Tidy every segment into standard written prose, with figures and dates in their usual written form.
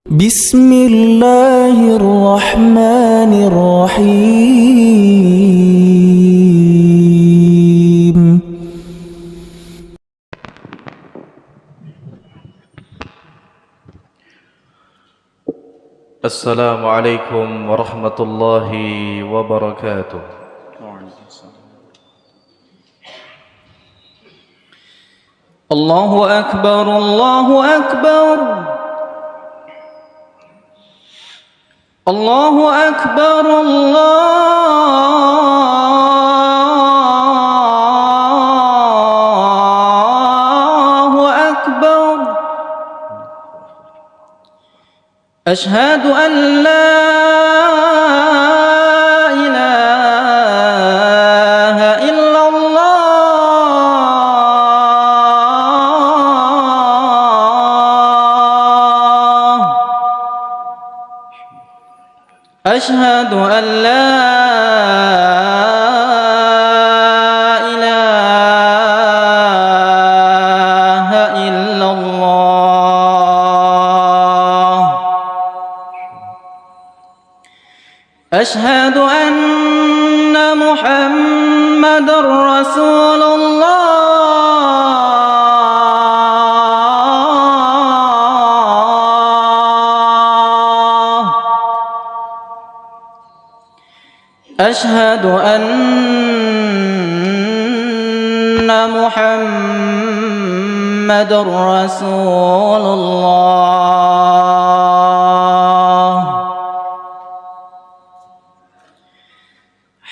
بسم الله الرحمن الرحيم. السلام عليكم ورحمة الله وبركاته. الله أكبر الله أكبر الله أكبر الله أكبر. أشهد أن لا إله إلا الله. أشهد أن لا إله إلا الله. أشهد أن محمدًا رسول الله. أشهد أن محمدًا رسول الله.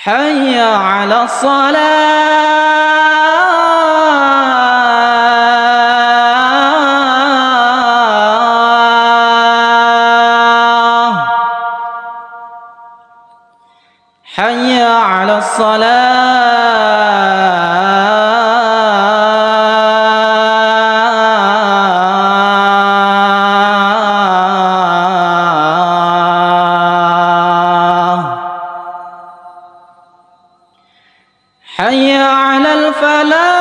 حي على الصلاة. حي على الصلاة. حي على الفلاح.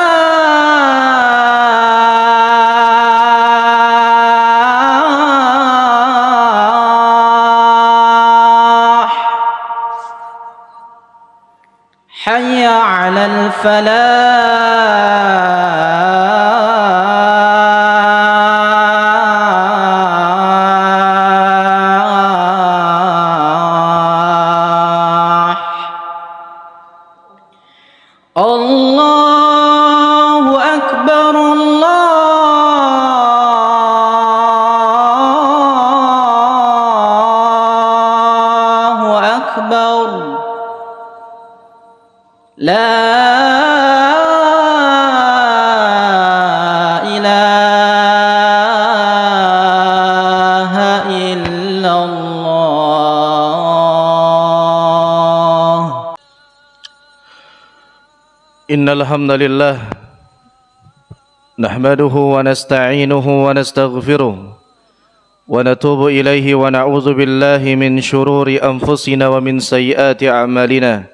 حي على الفلاح. الله أكبر الله أكبر. لا إله إلا الله. إن الحمد لله نحمده ونستعينه ونستغفره ونتوب إليه ونعوذ بالله من شرور أنفسنا ومن سيئات أعمالنا.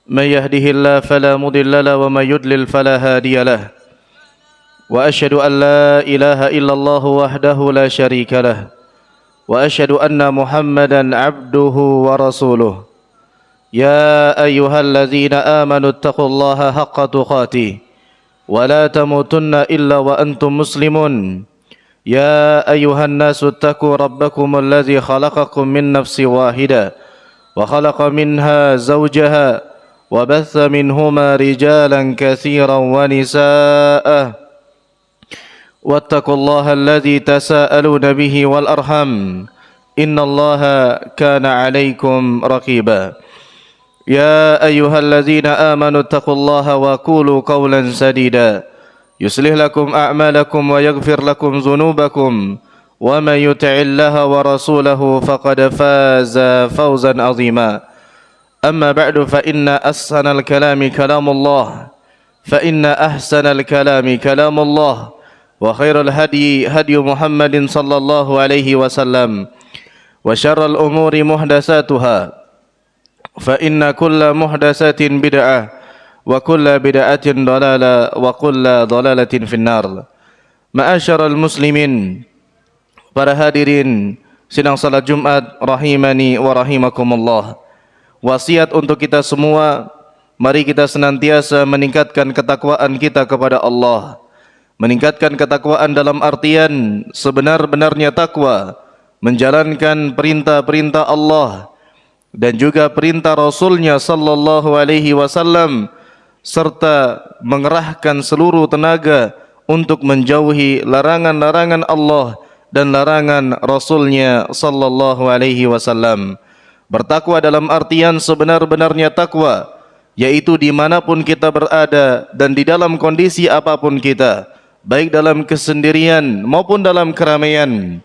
من يهده الله فلا مضل له ومن يضلل فلا هادي له. وأشهد أن لا إله إلا الله وحده لا شريك له. وأشهد أن محمدا عبده ورسوله. يا أيها الذين آمنوا اتقوا الله حق تقاته ولا تموتن إلا وأنتم مسلمون. يا أيها الناس اتقوا ربكم الذي خلقكم من نفس واحدة وخلق منها زوجها وبث منهما رجالا كثيرا ونساء. واتقوا الله الذي تساءلون به والأرحم إن الله كان عليكم رقيبا. يا أيها الذين آمنوا اتقوا الله وقولوا قولا سديدا يصلح لكم أعمالكم ويغفر لكم ذنوبكم ومن يطع الله ورسوله فقد فاز فوزا عظيما. أما بعد فإن أحسن الكلام كلام الله كلام الله وخير الهدي هدي محمد صلى الله عليه وسلم وشر الأمور محدثاتها فإن كل محدثة بدعة وكل بدعة ضلالة وكل ضلالة في النار. Ma'asyiral muslimin Para hadirin sidang salat Jumat rahimani wa rahimakumullah. Wasiat untuk kita semua, mari kita senantiasa meningkatkan ketakwaan kita kepada Allah. Meningkatkan ketakwaan dalam artian sebenar-benarnya takwa, menjalankan perintah-perintah Allah dan juga perintah Rasulnya sallallahu alaihi wasallam, serta mengerahkan seluruh tenaga untuk menjauhi larangan-larangan Allah dan larangan Rasulnya sallallahu alaihi wasallam. Bertakwa dalam artian sebenar-benarnya takwa, yaitu dimanapun kita berada dan di dalam kondisi apapun kita, baik dalam kesendirian maupun dalam keramaian,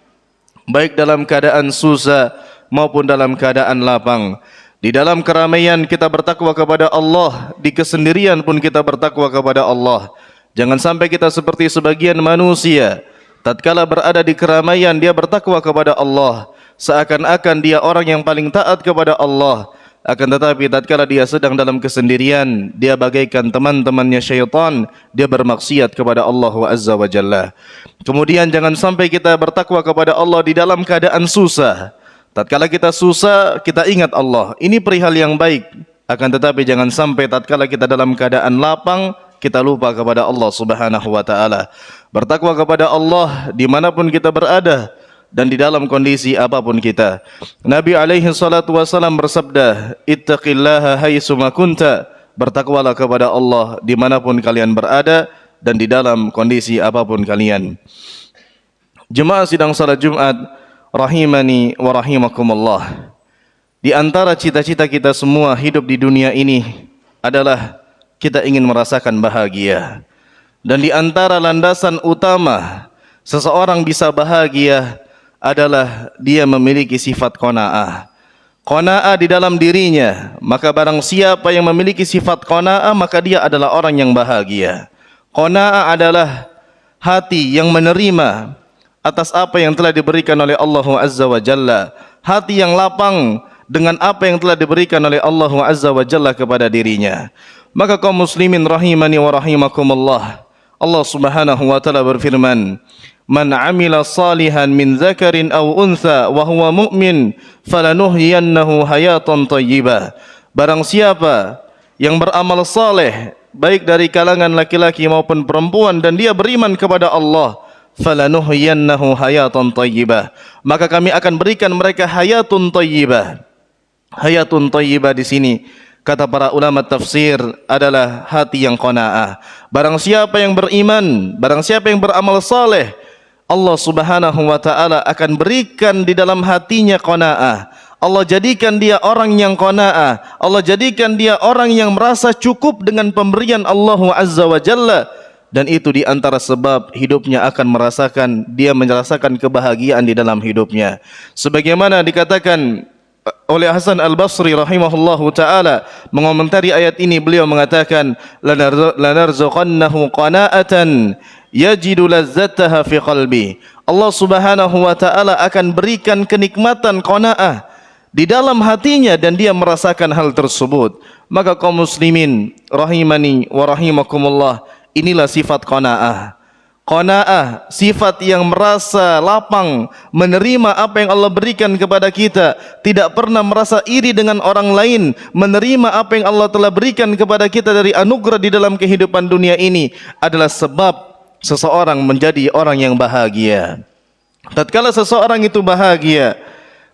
baik dalam keadaan susah maupun dalam keadaan lapang. Di dalam keramaian kita bertakwa kepada Allah, di kesendirian pun kita bertakwa kepada Allah. Jangan sampai kita seperti sebagian manusia, tatkala berada di keramaian dia bertakwa kepada Allah, seakan-akan dia orang yang paling taat kepada Allah. Akan tetapi tatkala dia sedang dalam kesendirian, dia bagaikan teman-temannya syaitan, dia bermaksiat kepada Allah Azza wa Jalla. Kemudian jangan sampai kita bertakwa kepada Allah di dalam keadaan susah. Tatkala kita susah, kita ingat Allah. Ini perihal yang baik. Akan tetapi jangan sampai tatkala kita dalam keadaan lapang, kita lupa kepada Allah Subhanahu wa ta'ala. Bertakwa kepada Allah dimanapun kita berada dan di dalam kondisi apapun kita. Nabi alaihi salatu wasallam bersabda, ittaqillaha haitsuma kunta, bertakwalah kepada Allah dimanapun kalian berada dan di dalam kondisi apapun kalian. Jemaah sidang salat Jumat rahimani wa rahimakumullah. Di antara cita-cita kita semua hidup di dunia ini adalah kita ingin merasakan bahagia. Dan di antara landasan utama seseorang bisa bahagia adalah dia memiliki sifat qanaah. Qanaah di dalam dirinya, maka barang siapa yang memiliki sifat qanaah, maka dia adalah orang yang bahagia. Qanaah adalah hati yang menerima atas apa yang telah diberikan oleh Allah Azza wa Jalla, hati yang lapang dengan apa yang telah diberikan oleh Allah Azza wa Jalla kepada dirinya. Maka kaum muslimin rahimani wa rahimakumullah, Allah Subhanahu wa taala berfirman, "Man 'amila salihan min dzakarin aw untha wa huwa mu'min falanuhyiyannahu hayatan thayyibah." Barang siapa yang beramal saleh baik dari kalangan laki-laki maupun perempuan dan dia beriman kepada Allah, falanuhyiyannahu hayatan thayyibah, maka kami akan berikan mereka hayatun thayyibah. Hayatun thayyibah di sini kata para ulama tafsir adalah hati yang qanaah. Barang siapa yang beriman, barang siapa yang beramal saleh, Allah Subhanahu wa taala akan berikan di dalam hatinya qanaah. Allah jadikan dia orang yang qanaah. Allah jadikan dia orang yang merasa cukup dengan pemberian Allah Azza wa Jalla, dan itu di antara sebab hidupnya akan merasakan kebahagiaan di dalam hidupnya. Sebagaimana dikatakan oleh Hasan Al-Basri rahimahullahu ta'ala mengomentari ayat ini, beliau mengatakan, lanarzuqannahu qana'atan yajidu lazzataha fi qalbi. Allah Subhanahu wa ta'ala akan berikan kenikmatan qana'ah di dalam hatinya dan dia merasakan hal tersebut. Maka kaum muslimin rahimani wa rahimakumullah, inilah sifat qana'ah. Qanaah, sifat yang merasa lapang menerima apa yang Allah berikan kepada kita, tidak pernah merasa iri dengan orang lain, menerima apa yang Allah telah berikan kepada kita dari anugerah di dalam kehidupan dunia ini adalah sebab seseorang menjadi orang yang bahagia. Tatkala seseorang itu bahagia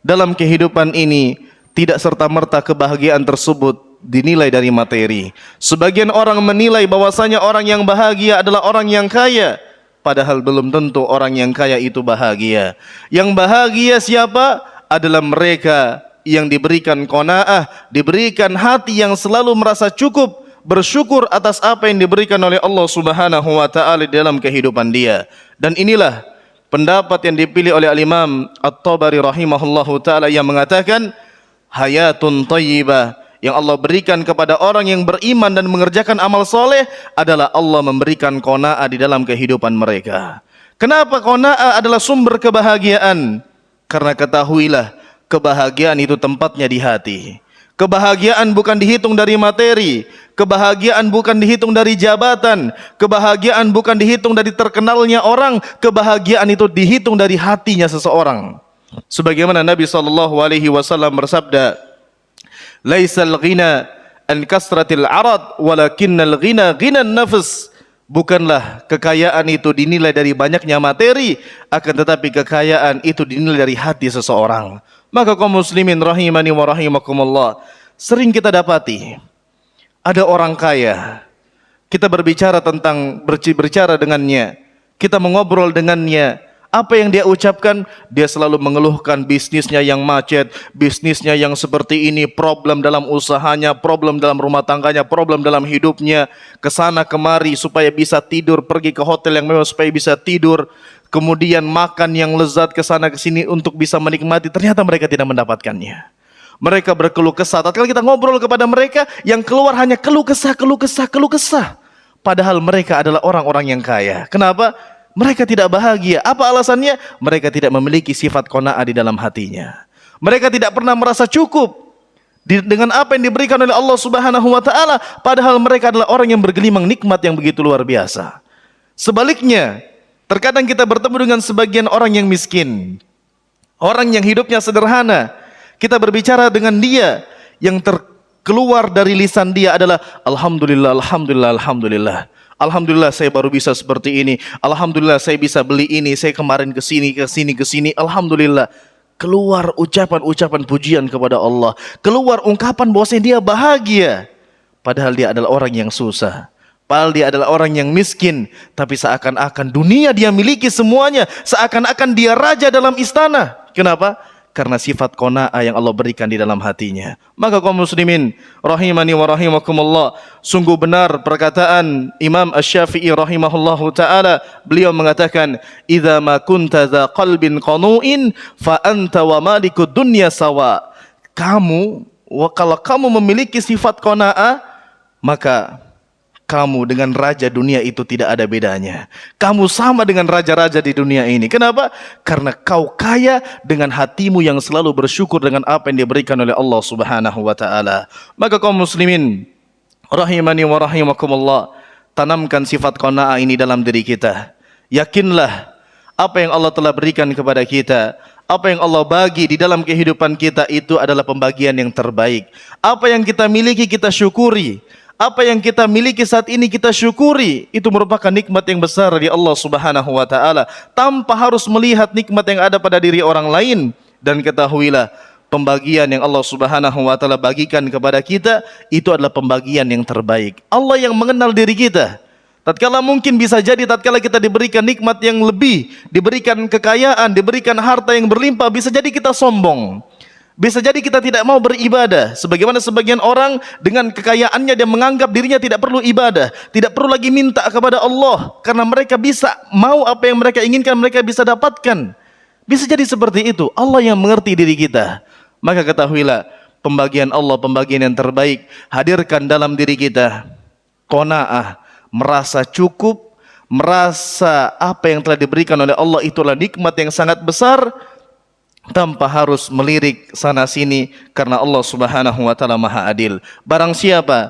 dalam kehidupan ini, tidak serta-merta kebahagiaan tersebut dinilai dari materi. Sebagian orang menilai bahwasanya orang yang bahagia adalah orang yang kaya, padahal belum tentu orang yang kaya itu bahagia. Yang bahagia siapa? Adalah mereka yang diberikan qanaah, diberikan hati yang selalu merasa cukup, bersyukur atas apa yang diberikan oleh Allah Subhanahu wa taala dalam kehidupan dia. Dan inilah pendapat yang dipilih oleh Al-Imam At-Tabari rahimahullahu taala yang mengatakan hayatun thayyibah, yang Allah berikan kepada orang yang beriman dan mengerjakan amal soleh adalah Allah memberikan qanaah di dalam kehidupan mereka. Kenapa qanaah adalah sumber kebahagiaan? Karena ketahuilah, kebahagiaan itu tempatnya di hati. Kebahagiaan bukan dihitung dari materi, kebahagiaan bukan dihitung dari jabatan, kebahagiaan bukan dihitung dari terkenalnya orang, kebahagiaan itu dihitung dari hatinya seseorang. Sebagaimana Nabi SAW bersabda, "Laisal ghina an kasratil arad, walakinnal ghina ghinan nafs." Bukanlah kekayaan itu dinilai dari banyaknya materi, akan tetapi kekayaan itu dinilai dari hati seseorang. Maka kaum muslimin rahimani wa rahimakumullah, sering kita dapati ada orang kaya, kita berbicara dengannya, kita mengobrol dengannya, apa yang dia ucapkan? Dia selalu mengeluhkan bisnisnya yang macet, bisnisnya yang seperti ini, problem dalam usahanya, problem dalam rumah tangganya, problem dalam hidupnya, kesana kemari supaya bisa tidur, pergi ke hotel yang mewah supaya bisa tidur, kemudian makan yang lezat kesana kesini untuk bisa menikmati. Ternyata mereka tidak mendapatkannya. Mereka berkeluh kesah. Tatkala kita ngobrol kepada mereka, yang keluar hanya keluh kesah, keluh kesah, keluh kesah. Padahal mereka adalah orang-orang yang kaya. Kenapa? Mereka tidak bahagia. Apa alasannya? Mereka tidak memiliki sifat qanaah di dalam hatinya. Mereka tidak pernah merasa cukup dengan apa yang diberikan oleh Allah Subhanahu wa taala, padahal mereka adalah orang yang bergelimang nikmat yang begitu luar biasa. Sebaliknya, terkadang kita bertemu dengan sebagian orang yang miskin, orang yang hidupnya sederhana. Kita berbicara dengan dia, yang terkeluar dari lisan dia adalah alhamdulillah, alhamdulillah, alhamdulillah. Alhamdulillah saya baru bisa seperti ini. Alhamdulillah saya bisa beli ini. Saya kemarin ke sini. Alhamdulillah. Keluar ucapan-ucapan pujian kepada Allah. Keluar ungkapan bahwasanya dia bahagia. Padahal dia adalah orang yang susah. Padahal dia adalah orang yang miskin. Tapi seakan-akan dunia dia miliki semuanya. Seakan-akan dia raja dalam istana. Kenapa? Karena sifat qanaah yang Allah berikan di dalam hatinya. Maka kaum muslimin rahimani wa rahimakumullah, sungguh benar perkataan Imam Asy-Syafi'i rahimahullahu taala. Beliau mengatakan, "Idza ma kunta dza qalbin qanu'in fa anta wa malikud dunya sawa." Kalau kamu memiliki sifat qanaah, maka kamu dengan raja dunia itu tidak ada bedanya. Kamu sama dengan raja-raja di dunia ini. Kenapa? Karena kau kaya dengan hatimu yang selalu bersyukur dengan apa yang diberikan oleh Allah Subhanahu wa taala. Maka kaum muslimin rahimani wa rahimakumullah, tanamkan sifat qanaah ini dalam diri kita. Yakinlah apa yang Allah telah berikan kepada kita, apa yang Allah bagi di dalam kehidupan kita itu adalah pembagian yang terbaik. Apa yang kita miliki kita syukuri. Apa yang kita miliki saat ini kita syukuri. Itu merupakan nikmat yang besar dari Allah Subhanahu wa taala, tanpa harus melihat nikmat yang ada pada diri orang lain. Dan ketahuilah, pembagian yang Allah Subhanahu wa taala bagikan kepada kita itu adalah pembagian yang terbaik. Allah yang mengenal diri kita. Tatkala mungkin bisa jadi tatkala kita diberikan nikmat yang lebih, diberikan kekayaan, diberikan harta yang berlimpah, bisa jadi kita sombong. Bisa jadi kita tidak mau beribadah. Sebagaimana sebagian orang dengan kekayaannya dia menganggap dirinya tidak perlu ibadah, tidak perlu lagi minta kepada Allah, karena mereka bisa mau apa yang mereka inginkan, mereka bisa dapatkan. Bisa jadi seperti itu. Allah yang mengerti diri kita. Maka ketahuilah, pembagian Allah, pembagian yang terbaik. Hadirkan dalam diri kita qanaah, merasa cukup, merasa apa yang telah diberikan oleh Allah itulah nikmat yang sangat besar, tanpa harus melirik sana sini, karena Allah Subhanahu wa taala Maha Adil. Barang siapa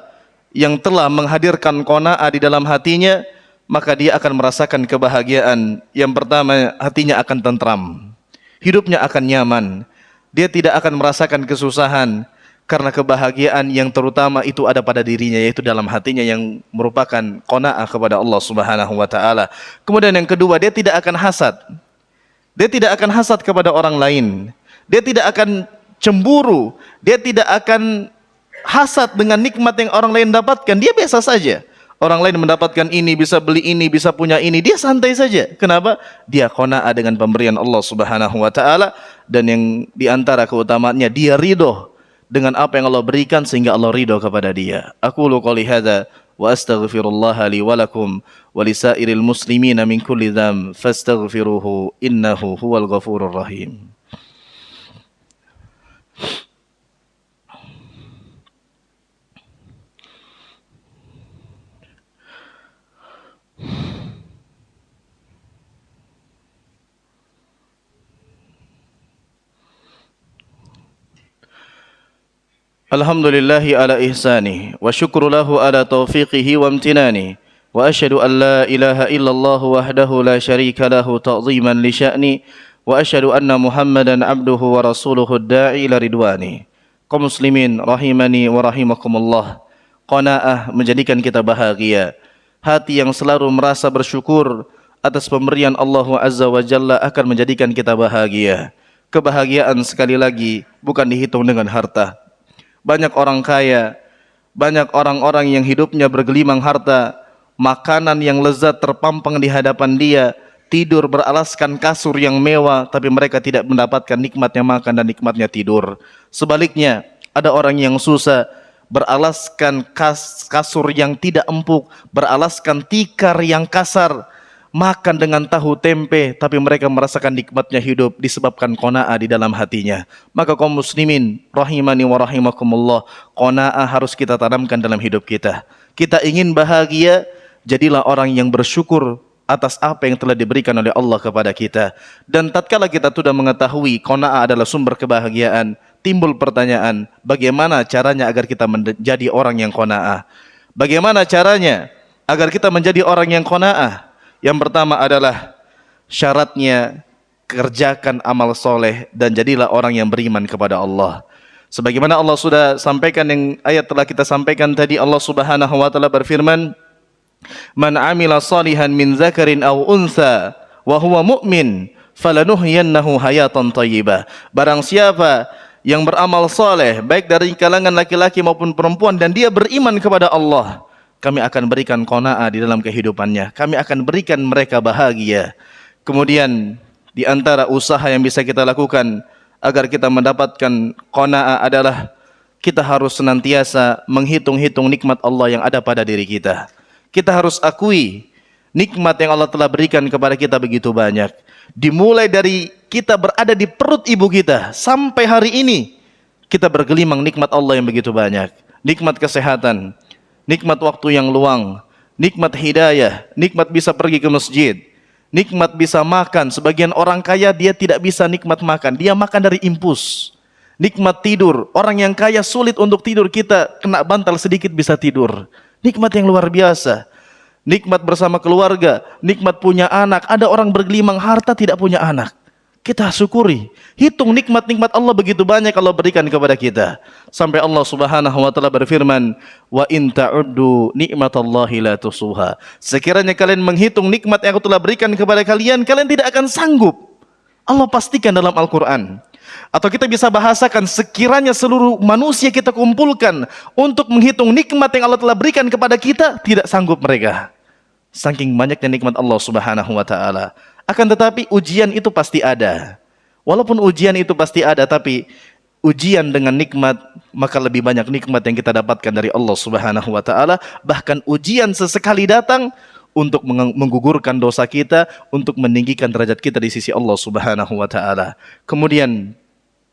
yang telah menghadirkan qanaah di dalam hatinya, maka dia akan merasakan kebahagiaan. Yang pertama, hatinya akan tentram, hidupnya akan nyaman. Dia tidak akan merasakan kesusahan, karena kebahagiaan yang terutama itu ada pada dirinya, yaitu dalam hatinya yang merupakan qanaah kepada Allah Subhanahu wa taala. Kemudian yang kedua, dia tidak akan hasad. Dia tidak akan hasad kepada orang lain. Dia tidak akan cemburu. Dia tidak akan hasad dengan nikmat yang orang lain dapatkan. Dia biasa saja. Orang lain mendapatkan ini, bisa beli ini, bisa punya ini, dia santai saja. Kenapa? Dia qanaah dengan pemberian Allah Subhanahu wa taala, dan yang diantara keutamaannya dia ridho dengan apa yang Allah berikan sehingga Allah ridho kepada dia. Aqulu qouli hadza wa astaghfirullaha li wa lakum wa lisairil muslimina min kulli dzam fastaghfiruhu innahu huwal ghafurur rahim. Alhamdulillahi ala ihsani wa syukru lahu ala taufiqihi wa amtinani wa asyhadu an la ilaha illallah wahdahu la syarika lahu ta'ziman li sya'ni wa asyhadu anna Muhammadan abduhu wa rasuluhu ad-da'i ila ridwani. Kaum muslimin rahimani wa rahimakumullah. Qanaah menjadikan kita bahagia. Hati yang selalu merasa bersyukur atas pemberian Allah Azza wa Jalla akan menjadikan kita bahagia. Kebahagiaan sekali lagi bukan dihitung dengan harta. Banyak orang kaya, banyak orang-orang yang hidupnya bergelimang harta, makanan yang lezat terpampang di hadapan dia, tidur beralaskan kasur yang mewah, tapi mereka tidak mendapatkan nikmatnya makan dan nikmatnya tidur. Sebaliknya, ada orang yang susah, beralaskan kasur yang tidak empuk, beralaskan tikar yang kasar, makan dengan tahu tempe, tapi mereka merasakan nikmatnya hidup disebabkan qanaah di dalam hatinya. Maka kaum muslimin rahimani wa rahimakumullah, qanaah harus kita tanamkan dalam hidup kita. Kita ingin bahagia, jadilah orang yang bersyukur atas apa yang telah diberikan oleh Allah kepada kita. Dan tatkala kita sudah mengetahui qanaah adalah sumber kebahagiaan, timbul pertanyaan, bagaimana caranya agar kita menjadi orang yang qanaah? Bagaimana caranya agar kita menjadi orang yang qanaah? Yang pertama adalah syaratnya kerjakan amal soleh dan jadilah orang yang beriman kepada Allah. Sebagaimana Allah sudah sampaikan yang ayat telah kita sampaikan tadi, Allah Subhanahu wa taala berfirman, "Man 'amila shalihan min dzakarin aw untha wa huwa mu'min falanuhyiyannahu hayatan thayyibah." Barang siapa yang beramal soleh baik dari kalangan laki-laki maupun perempuan dan dia beriman kepada Allah, kami akan berikan qanaah di dalam kehidupannya. Kami akan berikan mereka bahagia. Kemudian di antara usaha yang bisa kita lakukan agar kita mendapatkan qanaah adalah kita harus senantiasa menghitung-hitung nikmat Allah yang ada pada diri kita. Kita harus akui nikmat yang Allah telah berikan kepada kita begitu banyak. Dimulai dari kita berada di perut ibu kita sampai hari ini kita bergelimang nikmat Allah yang begitu banyak. Nikmat kesehatan, nikmat waktu yang luang, nikmat hidayah, nikmat bisa pergi ke masjid, nikmat bisa makan. Sebagian orang kaya dia tidak bisa nikmat makan, dia makan dari impuls. Nikmat tidur, orang yang kaya sulit untuk tidur, kita kena bantal sedikit bisa tidur. Nikmat yang luar biasa. Nikmat bersama keluarga, nikmat punya anak. Ada orang bergelimang harta tidak punya anak. Kita syukuri. Hitung nikmat-nikmat Allah begitu banyak Allah berikan kepada kita. Sampai Allah Subhanahu wa taala berfirman, "Wa in ta'uddu nikmatallahi la tusuha." Sekiranya kalian menghitung nikmat yang aku telah berikan kepada kalian, kalian tidak akan sanggup. Allah pastikan dalam Al-Qur'an. Atau kita bisa bahasakan, sekiranya seluruh manusia kita kumpulkan untuk menghitung nikmat yang Allah telah berikan kepada kita, tidak sanggup mereka. Saking banyaknya nikmat Allah Subhanahu wa taala. Akan tetapi ujian itu pasti ada. Walaupun ujian itu pasti ada, tapi ujian dengan nikmat, maka lebih banyak nikmat yang kita dapatkan dari Allah Subhanahu wa taala. Bahkan ujian sesekali datang untuk menggugurkan dosa kita, untuk meninggikan derajat kita di sisi Allah Subhanahu wa taala. Kemudian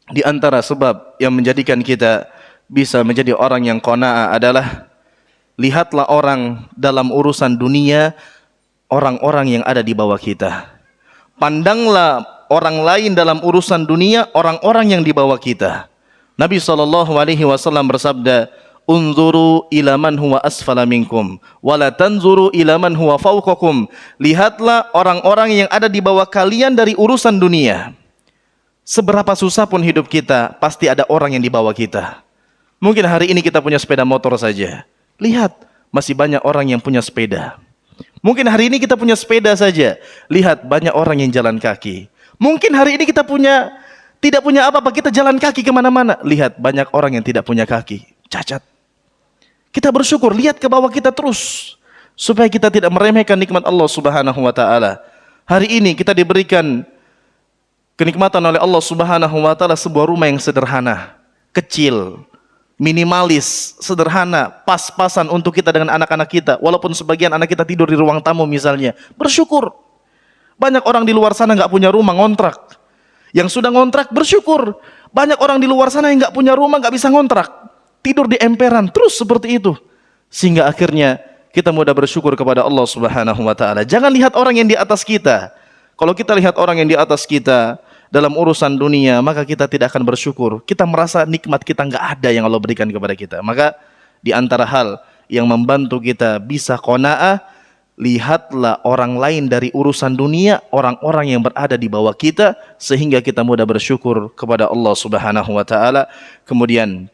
di antara sebab yang menjadikan kita bisa menjadi orang yang qanaah adalah lihatlah orang dalam urusan dunia, orang-orang yang ada di bawah kita. Pandanglah orang lain dalam urusan dunia, orang-orang yang di bawah kita. Nabi SAW bersabda, "Unzuru ila man huwa asfala minkum, wala tanzuru ila man huwa fawqakum." Lihatlah orang-orang yang ada di bawah kalian dari urusan dunia. Seberapa susah pun hidup kita, pasti ada orang yang di bawah kita. Mungkin hari ini kita punya sepeda motor saja. Lihat, masih banyak orang yang punya sepeda. Mungkin hari ini kita punya sepeda saja. Lihat, banyak orang yang jalan kaki. Mungkin hari ini kita tidak punya apa-apa, kita jalan kaki kemana-mana. Lihat, banyak orang yang tidak punya kaki, cacat. Kita bersyukur, lihat ke bawah kita terus, supaya kita tidak meremehkan nikmat Allah Subhanahu wa taala. Hari ini kita diberikan kenikmatan oleh Allah Subhanahu wa taala sebuah rumah yang sederhana, kecil, minimalis, sederhana, pas-pasan untuk kita dengan anak-anak kita. Walaupun sebagian anak kita tidur di ruang tamu misalnya, bersyukur. Banyak orang di luar sana nggak punya rumah, ngontrak. Yang sudah ngontrak bersyukur. Banyak orang di luar sana yang nggak punya rumah, nggak bisa ngontrak, tidur di emperan, terus seperti itu. Sehingga akhirnya kita mudah bersyukur kepada Allah Subhanahu wa taala. Jangan lihat orang yang di atas kita. Kalau kita lihat orang yang di atas kita dalam urusan dunia, maka kita tidak akan bersyukur. Kita merasa nikmat kita nggak ada yang Allah berikan kepada kita. Maka di antara hal yang membantu kita bisa qanaah, lihatlah orang lain dari urusan dunia, orang-orang yang berada di bawah kita, sehingga kita mudah bersyukur kepada Allah Subhanahu wa taala. Kemudian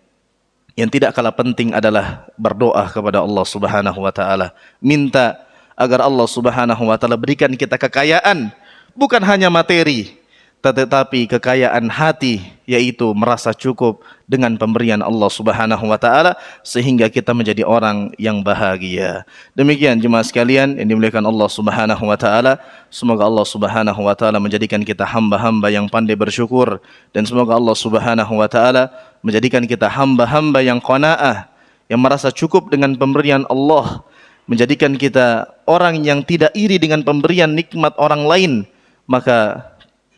yang tidak kalah penting adalah berdoa kepada Allah Subhanahu wa taala. Minta agar Allah Subhanahu wa taala berikan kita kekayaan, bukan hanya materi, tetapi kekayaan hati, yaitu merasa cukup dengan pemberian Allah Subhanahu wa taala sehingga kita menjadi orang yang bahagia. Demikian jemaah sekalian yang dimuliakan Allah Subhanahu wa taala, semoga Allah Subhanahu wa taala menjadikan kita hamba-hamba yang pandai bersyukur, dan semoga Allah Subhanahu wa taala menjadikan kita hamba-hamba yang qanaah, yang merasa cukup dengan pemberian Allah, menjadikan kita orang yang tidak iri dengan pemberian nikmat orang lain. Maka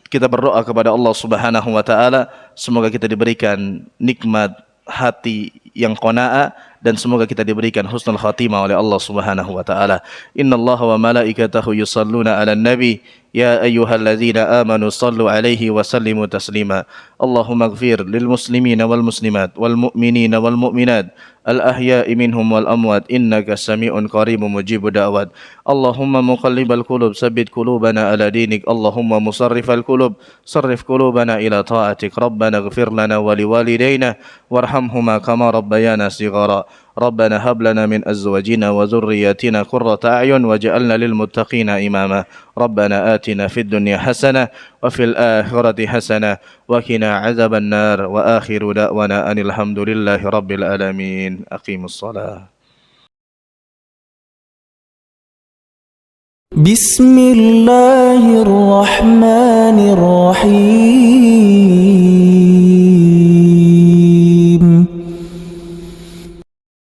kita berdoa kepada Allah Subhanahu wa taala, semoga kita diberikan nikmat hati yang qanaah, dan semoga kita diberikan husnul khatimah oleh Allah Subhanahu wa taala. Innallaha wa malaikatahu yusalluna 'alan nabi ya ayyuhalladzina amanu sallu 'alaihi wa sallimu taslima. Allahumma ighfir lil muslimina wal muslimat wal mu'minina wal mu'minat al ahya'i minhum wal amwat innaka sami'un qaribun mujibud da'wat. Allahumma muqallibal qulub tsabbit qulubana ala dinik. Allahumma musarrifal qulub sarrif qulubana ila ta'atik. Rabbana ighfir lana wa liwalidayna warhamhuma kama rabbayana shighara. Rabbana hab lana min azwajina wa dhurriyyatina qurrata a'yun waj'alna lil muttaqina imama. Rabbana atina fid dunya hasanah wa fil akhirati hasanah wa qina adzaban nar. Wa akhiru da'wana anil hamdulillahi rabbil alamin. Aqimus shalah. Bismillahirrahmanirrahim.